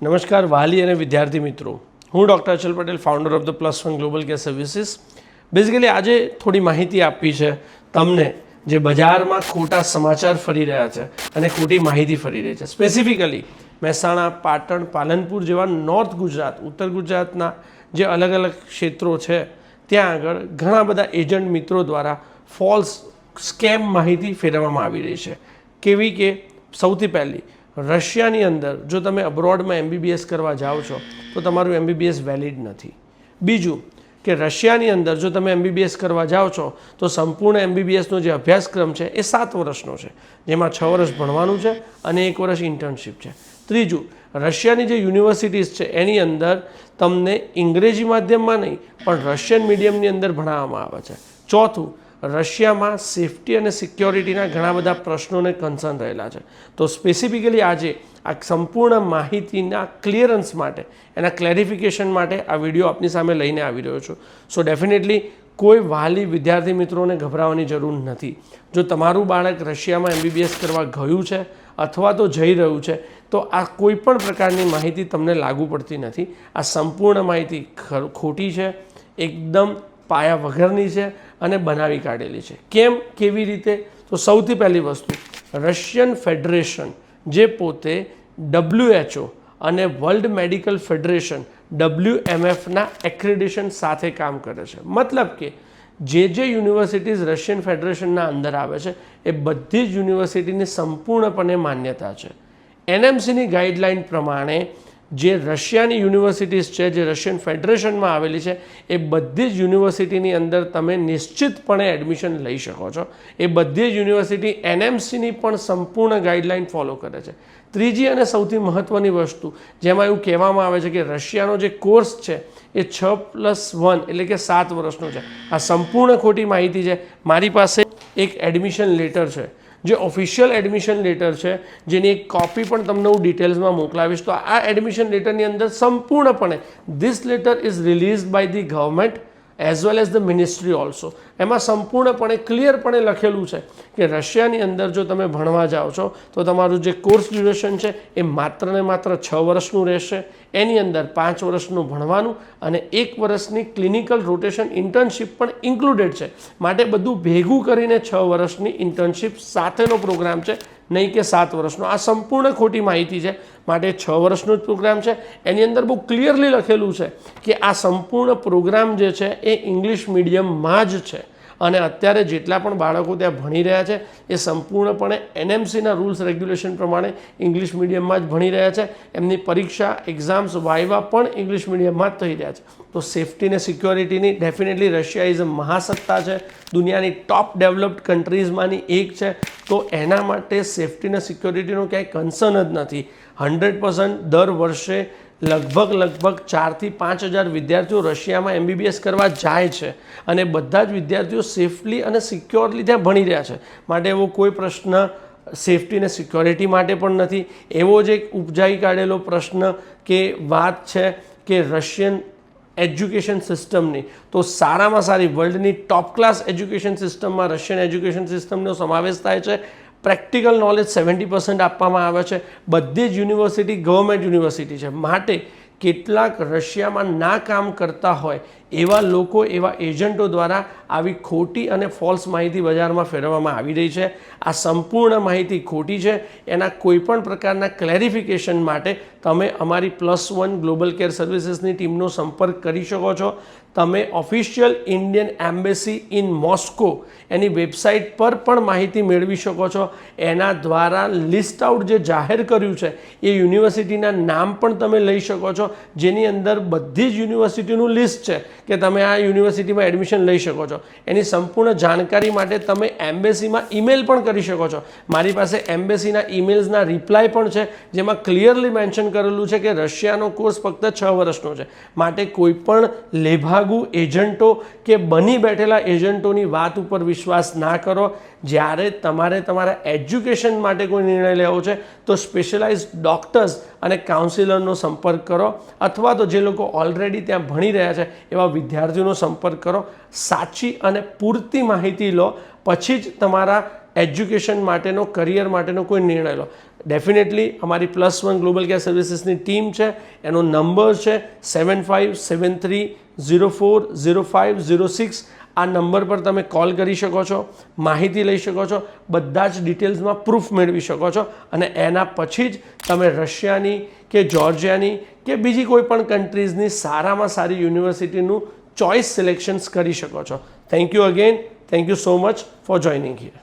નમસ્કાર વાલી અને વિદ્યાર્થી મિત્રો, હું doctor Achal Patel, founder of the +1 global care services. Basically આજે થોડી માહિતી આપવી છે તમને જે બજારમાં ખોટા સમાચાર ફરી રહ્યા છે અને ખોટી માહિતી ફરી રહી છે. સ્પેસિફિકલી મહેસાણા, પાટણ, પાલનપુર જેવા નોર્થ ગુજરાત, ઉત્તર ગુજરાતના જે અલગ અલગ ક્ષેત્રો છે ત્યાં આગળ ઘણા બધા એજન્ટ મિત્રો દ્વારા ફોલ્સ સ્કેમ માહિતી ફેરવવામાં આવી રહી છે. કેવી કે સૌથી પહેલી, રશિયાની અંદર જો તમે અબ્રોડમાં MBBS કરવા જાઓ છો તો તમારું MBBS વેલિડ નથી. બીજું કે રશિયાની અંદર જો તમે MBBS કરવા જાઓ છો તો સંપૂર્ણ MBBSનો જે અભ્યાસક્રમ છે એ 7 વર્ષનો છે, જેમાં 6 વર્ષ ભણવાનું છે અને 1 વર્ષ ઇન્ટર્નશીપ છે. ત્રીજું, રશિયાની જે યુનિવર્સિટીઝ છે એની અંદર તમને અંગ્રેજી માધ્યમમાં નહીં પણ રશિયન મીડિયમની અંદર ભણાવવામાં આવે છે. ચોથું, રશિયામાં સેફટી અને સિક્યોરિટીના ઘણા બધા પ્રશ્નોને કન્સર્ન રહેલા છે. તો સ્પેસિફિકલી આજે આ સંપૂર્ણ માહિતીના ક્લિયરન્સ માટે, એના ક્લેરિફિકેશન માટે આ વિડીયો આપની સામે લઈને આવી રહ્યો છું. સો ડેફિનેટલી કોઈ વાલી વિદ્યાર્થી મિત્રોને ગભરાવાની જરૂર નથી. જો તમારું બાળક રશિયામાં MBBS કરવા ગયું છે અથવા તો જઈ રહ્યું છે તો આ કોઈ પણ પ્રકારની માહિતી તમને લાગુ પડતી નથી. આ સંપૂર્ણ માહિતી ખોટી છે, એકદમ પાયા વગરની છે અને બનાવી કાઢેલી છે. કેમ, કેવી રીતે? તો સૌથી પહેલી વસ્તુ, રશિયન ફેડરેશન જે પોતે WHO અને વર્લ્ડ મેડિકલ ફેડરેશન WMFના એક્રેડિશન સાથે કામ કરે છે. મતલબ કે જે યુનિવર્સિટીઝ રશિયન ફેડરેશનના અંદર આવે છે એ બધી જ યુનિવર્સિટીની સંપૂર્ણપણે માન્યતા છે. NMCની ગાઈડલાઇન પ્રમાણે જે રશિયાની યુનિવર્સિટીઝ છે, જે રશિયન ફેડરેશનમાં આવેલી છે, એ બધી જ યુનિવર્સિટીની અંદર તમે નિશ્ચિતપણે એડમિશન લઈ શકો છો. એ બધી જ યુનિવર્સિટી NMCની પણ સંપૂર્ણ ગાઈડલાઇન ફોલો કરે છે. ત્રીજી અને સૌથી મહત્ત્વની વસ્તુ જેમાં એવું કહેવામાં આવે છે કે રશિયાનો જે કોર્સ છે એ 6+1 એટલે કે 7 વર્ષનો છે. આ સંપૂર્ણ ખોટી માહિતી છે. મારી પાસે એક એડમિશન લેટર છે, જે ઓફિશિયલ એડમિશન લેટર છે, જેની એક કોપી પણ તમને હું ડિટેલ્સમાં મોકલાવીશ. તો આ એડમિશન લેટરની અંદર સંપૂર્ણપણે this letter is released by the government as well as the ministry also. એમાં સંપૂર્ણપણે ક્લિયરપણે લખેલું છે કે રશિયાની અંદર જો તમે ભણવા જાઓ છો તો તમારું જે કોર્સ ડ્યુરેશન છે એ માત્ર ને માત્ર 6 વર્ષનું રહેશે. એની અંદર 5 વર્ષનું ભણવાનું અને 1 વર્ષની ક્લિનિકલ રોટેશન ઇન્ટર્નશીપ પણ ઇન્ક્લુડેડ છે. માટે બધું ભેગું કરીને 6 વર્ષની ઇન્ટર્નશીપ સાથેનો પ્રોગ્રામ છે, નહીં કે 7 વર્ષનો. આ સંપૂર્ણ ખોટી માહિતી છે. માટે 6 વર્ષનો જ પ્રોગ્રામ છે. એની અંદર બહુ ક્લિયરલી લખેલું છે કે આ સંપૂર્ણ પ્રોગ્રામ જે છે એ ઇંગ્લિશ મીડિયમમાં જ છે અને અત્યારે જેટલા પણ બાળકો ત્યાં ભણી રહ્યા છે એ સંપૂર્ણપણે NMCના રૂલ્સ રેગ્યુલેશન પ્રમાણે ઇંગ્લિશ મીડિયમમાં જ ભણી રહ્યા છે. એમની પરીક્ષા, એક્ઝામ્સ, વાઇવા પણ ઇંગ્લિશ મીડિયમમાં જ થઈ રહ્યા છે. તો સેફટી અને સિક્યોરિટીની ડેફિનેટલી રશિયા ઇઝ અ મહાસત્તા છે, દુનિયાની ટોપ ડેવલપ્ડ કન્ટ્રીઝમાંની એક છે. તો એના માટે સેફટી અને સિક્યોરિટીનો ક્યાંય કન્સર્ન જ નથી. 100% દર વર્ષે લગભગ 4 થી 5 હજાર વિદ્યાર્થીઓ રશિયામાં MBBS કરવા જાય છે અને બધા જ વિદ્યાર્થીઓ સેફલી અને સિક્યોરલી ત્યાં ભણી રહ્યા છે. માટે એવો કોઈ પ્રશ્ન સેફટી અને સિક્યોરિટી માટે પણ નથી. એવો જ એક ઉપજાઈ કાઢેલો પ્રશ્ન કે વાત છે કે રશિયન એજ્યુકેશન સિસ્ટમની, તો સારામાં સારી વર્લ્ડની ટોપ ક્લાસ એજ્યુકેશન સિસ્ટમમાં રશિયન એજ્યુકેશન સિસ્ટમનો સમાવેશ થાય છે. પ્રેક્ટિકલ નોલેજ 70% આપવામાં આવે છે. બધી જ યુનિવર્સિટી ગવર્મેન્ટ યુનિવર્સિટી છે. માટે કેટલાક રશિયામાં ના કામ કરતા હોય એવા લોકો, એવા એજન્ટો દ્વારા આવી ખોટી અને ફોલ્સ માહિતી બજારમાં ફેરવવામાં આવી રહી છે. આ સંપૂર્ણ માહિતી ખોટી છે. એના કોઈપણ પ્રકારના ક્લેરિફિકેશન માટે તમે અમારી +1 ગ્લોબલ કેર સર્વિસીસની ટીમનો સંપર્ક કરી શકો છો. તમે official Indian embassy in Moscow any website પર પણ માહિતી મેળવી શકો છો. એના દ્વારા લિસ્ટ આઉટ જે જાહેર કર્યું છે એ યુનિવર્સિટીના નામ પણ તમે લઈ શકો છો, જેની અંદર બધી જ યુનિવર્સિટીનું લિસ્ટ છે કે તમે આ યુનિવર્સિટીમાં એડમિશન લઈ શકો છો. એની સંપૂર્ણ જાણકારી માટે તમે એમ્બેસીમાં ઈમેલ પણ કરી શકો છો. મારી પાસે એમ્બેસીના ઈમેલ્સના રિપ્લાય પણ છે, જેમાં ક્લિયરલી મેન્શન કરેલું છે કે રશિયાનો કોર્સ ફક્ત 6 વર્ષનો છે. માટે કોઈ પણ લેભાગુ એજન્ટો કે બની બેઠેલા એજન્ટોની વાત ઉપર વિશ્વાસ ના કરો. જ્યારે તમારે તમારા એજ્યુકેશન માટે કોઈ નિર્ણય લેવો છે તો સ્પેશિયલાઇઝ્ડ ડૉક્ટર્સ અને કાઉન્સિલરનો સંપર્ક કરો, અથવા તો જે લોકો ઓલરેડી ત્યાં ભણી રહ્યા છે એવા વિદ્યાર્થીઓનો સંપર્ક કરો. સાચી અને પૂરતી માહિતી લો, પછી જ તમારા એજ્યુકેશન માટેનો, કરિયર માટેનો કોઈ નિર્ણય લો, ડેફિનેટલી અમારી +1 ગ્લોબલ કેર સર્વિસીસની ટીમ છે, એનો નંબર છે 7573040506. આ નંબર પર તમે કોલ કરી શકો છો, માહિતી લઈ શકો છો, બધા જ ડિટેલ્સમાં પ્રૂફ મેળવી શકો છો અને એના પછી જ તમે રશિયાની કે જોર્જિયાની કે બીજી કોઈ પણ કન્ટ્રીઝની સારામાં સારી યુનિવર્સિટીનું ચોઇસ સિલેક્શન્સ કરી શકો છો. Thank you again. Thank you so much for joining here.